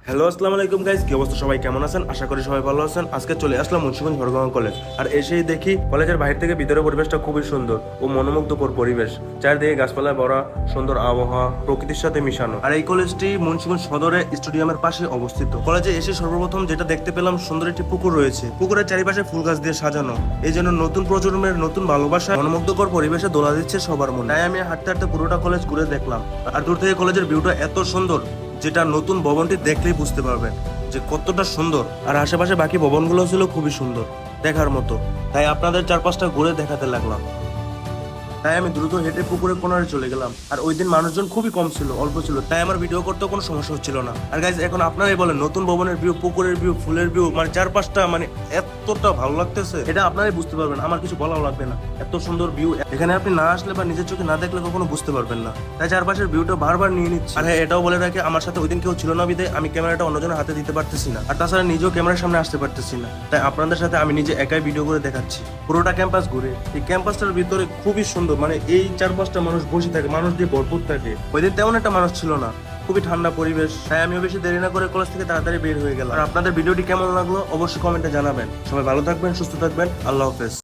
Hello আসসালামু আলাইকুম guys, কি অবস্থা? সবাই কেমন আছেন? আশা করি সবাই ভালো আছেন। আজকে চলে আসলাম মুন্সিগঞ্জ হরগঙ্গা কলেজ। আর এসেই দেখি কলেজের বাইরে থেকে ভিতরের পরিবেশটা খুবই সুন্দর ও মনোমুগ্ধকর পরিবেশ। চারদিকে গাছপালায় ভরা, সুন্দর আবহাওয়া, প্রকৃতির সাথে মিশানো। আর এই কলেজটি মুন্সিগঞ্জ সদরে স্টেডিয়ামের পাশে অবস্থিত। কলেজে এসে সর্বপ্রথম যেটা দেখতে পেলাম, সুন্দর একটি পুকুর রয়েছে। পুকুরের চারিপাশে ফুল গাছ দিয়ে সাজানো। এই জন্য নতুন প্রজন্মের নতুন ভালোবাসা মনোমুগ্ধকর পরিবেশে দোলা দিচ্ছে সবার মনে। তাই আমি হাঁটতে হাঁটতে পুরোটা কলেজ ঘুরে দেখলাম। আর দূর থেকে কলেজের ভিউটা এত সুন্দর, যেটা নতুন ভবনটি দেখলেই বুঝতে পারবেন যে কতটা সুন্দর। আর আশেপাশে বাকি ভবনগুলো ছিল খুবই সুন্দর, দেখার মতো। তাই আপনাদের চারপাশটা ঘুরে দেখাতে লাগলাম। তাই আমি দ্রুত হেঁটে পুকুরের কোনারে চলে গেলাম। আর ওই দিন মানুষজন খুবই কম ছিল, অল্প ছিল, তাই আমার ভিডিও করতেও কোনো সমস্যা হচ্ছিল না। আর গাইজ, এখন আপনারাই বলেন, নতুন ভবনের ভিউ, পুকুরের ভিউ, ফুলের ভিউ, মানে চারপাশটা মানে এতটা ভালো লাগতেছে, এটা আপনারাই বুঝতে পারবেন, আমার কিছু বলাও লাগবে না। এত সুন্দর ভিউ এখানে আপনি না আসলে বা নিজের চোখে না দেখলে কখনো বুঝতে পারবেন না। তাই চারপাশের ভিউটা বারবার নিয়ে নিচ্ছি। আর হ্যাঁ, এটাও বলে রাখি, আমার সাথে ওই দিন কেউ ছিল না বিদে আমি ক্যামেরাটা অন্যজনের হাতে দিতে পারতেছি না। আর তাছাড়া নিজেও ক্যামেরার সামনে আসতে পারতেছি না। তাই আপনাদের সাথে আমি নিজে একাই ভিডিও করে দেখাচ্ছি পুরোটা ক্যাম্পাস ঘুরে। এই ক্যাম্পাসটার ভিতরে খুবই সুন্দর, মানে এই চারপাশটা মানুষ বসে থাকে, মানুষ দিয়ে ভরপুর থাকে। ওই দিন তেমন একটা মানুষ ছিল না, খুবই ঠান্ডা পরিবেশ। তাই আমিও বেশি দেরি না করে কলেজ থেকে তাড়াতাড়ি বের হয়ে গেলাম। আর আপনাদের ভিডিওটি কেমন লাগলো অবশ্যই কমেন্টে জানাবেন। সবাই ভালো থাকবেন, সুস্থ থাকবেন। আল্লাহ হাফেজ।